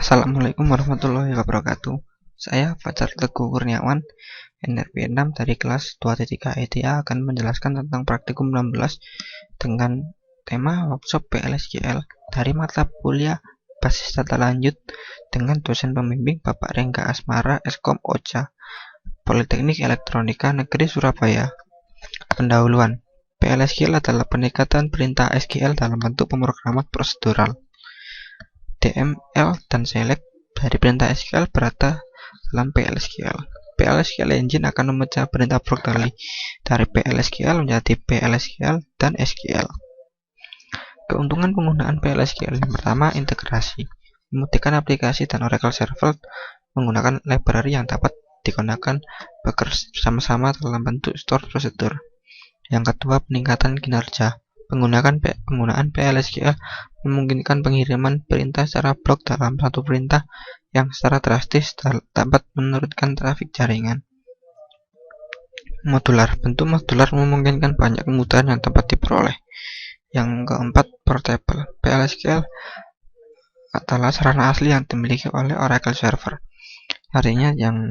Assalamualaikum warahmatullahi wabarakatuh. Saya Fajar Teguh Kurniawan, NRP 6 dari kelas 2.3 ETA akan menjelaskan tentang praktikum 16 dengan tema workshop PLSQL dari mata kuliah basis data lanjut dengan dosen pembimbing Bapak Rengga Asmara Eskom OCA Politeknik Elektronika Negeri Surabaya. Pendahuluan. PLSQL adalah peningkatan perintah SQL dalam bentuk pemrograman prosedural. DML dan select dari perintah SQL berada dalam PLSQL. PLSQL Engine akan memecah perintah proc dari PLSQL menjadi PLSQL dan SQL. Keuntungan penggunaan PLSQL yang pertama, integrasi. Memudahkan aplikasi dan Oracle Server menggunakan library yang dapat digunakan bekerja bersama-sama dalam bentuk store prosedur. Yang kedua, peningkatan kinerja. Penggunaan PLSQL memungkinkan pengiriman perintah secara blok dalam satu perintah yang secara drastis dapat menurunkan trafik jaringan. Modular. Bentuk modular memungkinkan banyak kemudahan yang dapat diperoleh. Yang keempat, portable. PLSQL adalah sarana asli yang dimiliki oleh Oracle Server. Artinya yang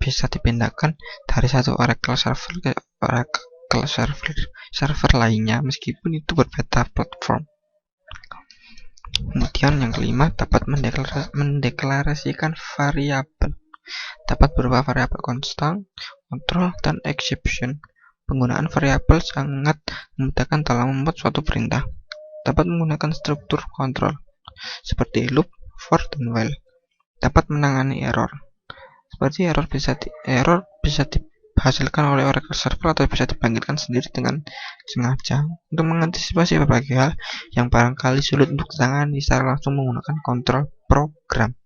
bisa dipindahkan dari satu Oracle Server ke Oracle server lainnya meskipun itu berbeda platform. Kemudian yang kelima, dapat mendeklarasikan variabel. Dapat berupa variabel konstan, kontrol, dan exception. Penggunaan variabel sangat memudahkan dalam membuat suatu perintah. Dapat menggunakan struktur kontrol seperti loop, for, dan while. Dapat menangani error. Seperti error bisa dihasilkan oleh Oracle Server atau bisa dibangkitkan sendiri dengan sengaja untuk mengantisipasi berbagai hal yang barangkali sulit untuk ditangani secara langsung menggunakan kontrol program.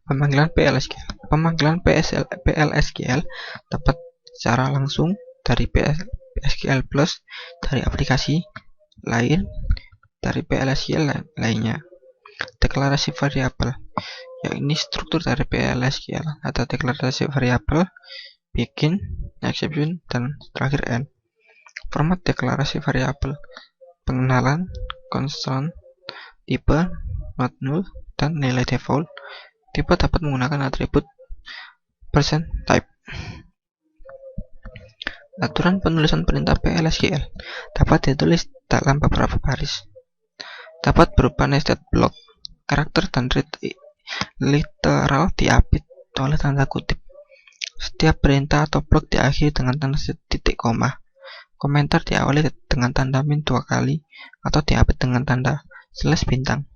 Pemanggilan PLSQL. Pemanggilan PLSQL dapat secara langsung dari PLSQL Plus, dari aplikasi lain, dari PLSQL lainnya. Deklarasi variabel. Yang ini struktur dari PLSQL atau deklarasi variabel, begin, exception, dan terakhir end. Format deklarasi variabel: pengenalan, constant, tipe, not null, dan nilai default. Tipe dapat menggunakan atribut percent type. Aturan penulisan perintah PLSQL dapat ditulis dalam beberapa baris. Dapat berupa nested block, karakter dan literal diapit oleh tanda kutip. Setiap perintah atau blok diakhiri dengan tanda titik koma. Komentar diawali dengan tanda min 2 kali atau diapit dengan tanda slash bintang.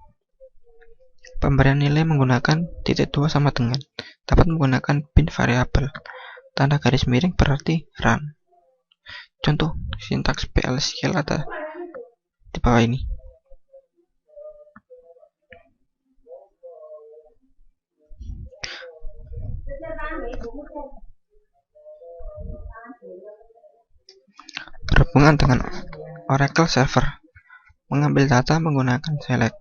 Pemberian nilai menggunakan titik 2 sama dengan. Dapat menggunakan bin variabel. Tanda garis miring berarti run. Contoh sintaks PLSQL ada di bawah ini. Berhubungan dengan Oracle Server, mengambil data menggunakan select.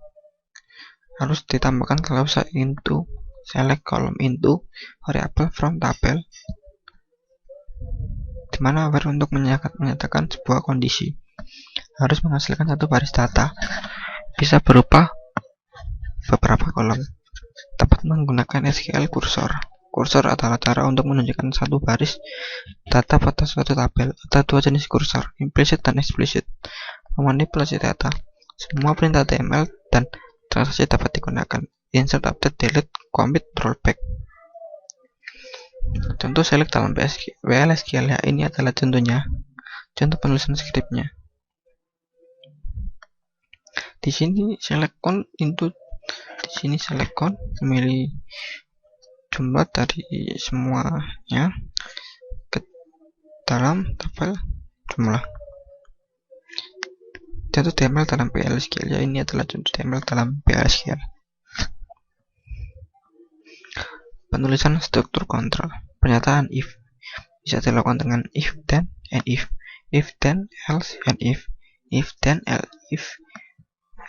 Harus ditambahkan klausa into select column into variable from tabel, di mana where untuk menyatakan sebuah kondisi. Harus menghasilkan satu baris data, bisa berupa beberapa kolom. Dapat menggunakan SQL cursor. Cursor adalah cara untuk menunjukkan satu baris data pada suatu tabel. Ada dua jenis cursor, implicit dan explicit. Memanipulasi data. Semua perintah DML dan transaksi dapat digunakan. Insert, update, delete, commit, rollback. Contoh select dalam PLSQL ya, ini adalah contohnya. Contoh penulisan skripnya. Di sini select count into, di sini select count, memilih jumlah dari semuanya ke dalam tabel jumlah. Contoh DML dalam PLSQL ya, ini adalah contoh DML dalam PLSQL. Penulisan struktur kontrol. Pernyataan if bisa dilakukan dengan if then and if then else and if then else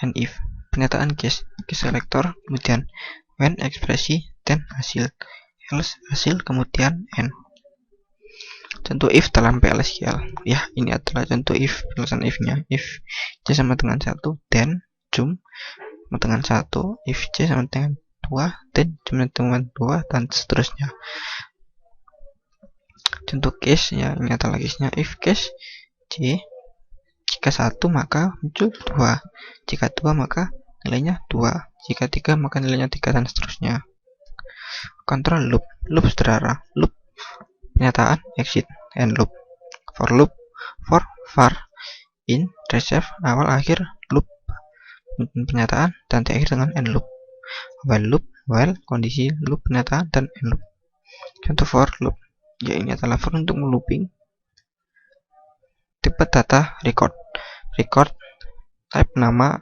and if. Pernyataan case selector, kemudian when ekspresi, then hasil, else hasil, kemudian end. Contoh if dalam PLSQL ya, ini adalah contoh if, penulisan if-nya. If sama dengan 1, then jump dengan 1, if C sama dengan 2, then sama dengan 2, dan seterusnya. Contoh case ya, ini adalah case-nya. If case C, jika 1 maka muncul 2, jika 2 maka nilainya 2, jika 3 maka nilainya 3, dan seterusnya. Kontrol loop, loop sederhana, loop pernyataan, exit, and loop. For loop, for, var, in, reserve, awal, akhir, loop pernyataan, dan terakhir dengan end loop. While loop, while, kondisi, loop pernyataan, dan end loop. Contoh for loop, ya ini adalah for untuk looping. Tipe data record, record, type nama,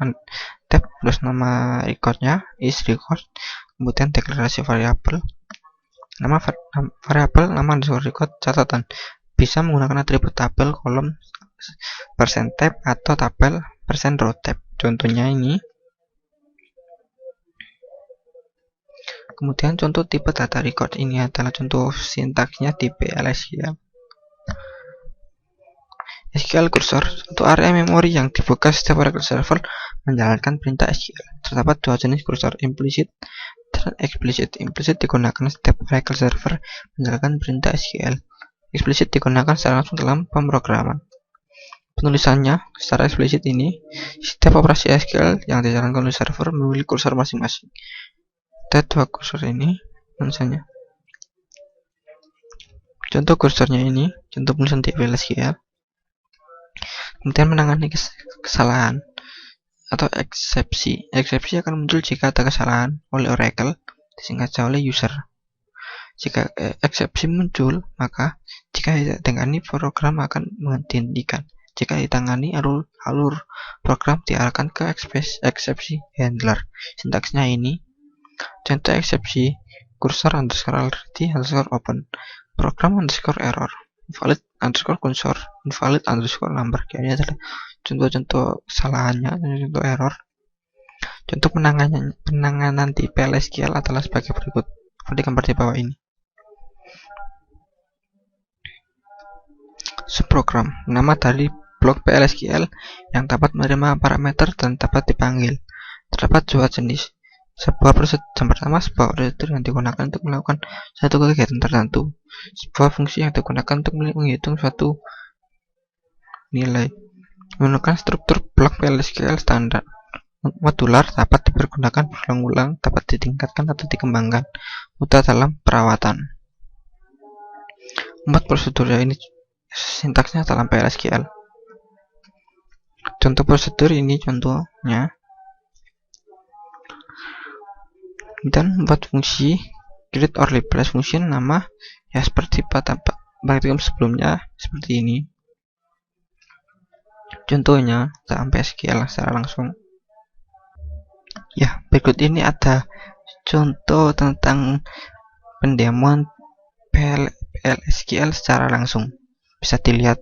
tab plus nama recordnya is record, kemudian deklarasi variabel, nama variabel, nama underscore record, catatan, bisa menggunakan atribut tabel, kolom, %tab atau tabel %row tab. Contohnya ini. Kemudian contoh tipe data record, ini adalah contoh sintaksnya di PL/SQL. SQL cursor, satu area memori yang dibuka setiap Oracle server menjalankan perintah SQL. Terdapat dua jenis cursor, implicit dan explicit. Implicit digunakan setiap Oracle server menjalankan perintah SQL. Explicit digunakan secara langsung dalam pemrograman. Penulisannya secara eksplisit ini, setiap operasi SQL yang dijalankan oleh server memiliki kursor masing-masing. Ada dua kursor ini misalnya. Contoh kursornya ini, contoh penulisan di PL/SQL. Kemudian menangani kesalahan atau eksepsi. Eksepsi akan muncul jika ada kesalahan oleh Oracle, disingkat saja oleh user. Jika eksepsi muncul, maka jika ditangani program akan dihentikan. Jika ditangani, alur program diarahkan ke eksepsi handler. Sintaksnya ini. Contoh eksepsi, cursor underscore already underscore open, program underscore error, invalid underscore cursor, invalid underscore number. Ini adalah contoh-contoh kesalahannya, contoh error. Contoh penanganan di PL/SQL adalah sebagai berikut. Seperti gambar di bawah ini. Subprogram, nama dari blok PL/SQL yang dapat menerima parameter dan dapat dipanggil. Terdapat dua jenis. Sebuah prosedur yang pertama, sebuah prosedur yang digunakan untuk melakukan suatu kegiatan tertentu. Sebuah fungsi yang digunakan untuk menghitung suatu nilai. Menggunakan struktur blok PL/SQL standar. Modular, dapat dipergunakan berulang-ulang, dapat ditingkatkan atau dikembangkan. Mudah dalam perawatan. 4 prosedur ya, ini sintaksnya dalam PL/SQL. Contoh prosedur ini contohnya. Dan buat fungsi create or replace function nama ya seperti pada praktikum sebelumnya seperti ini. Contohnya dalam PL/SQL secara langsung. Ya, berikut ini ada contoh tentang pendemoan PL/SQL secara langsung. Bisa dilihat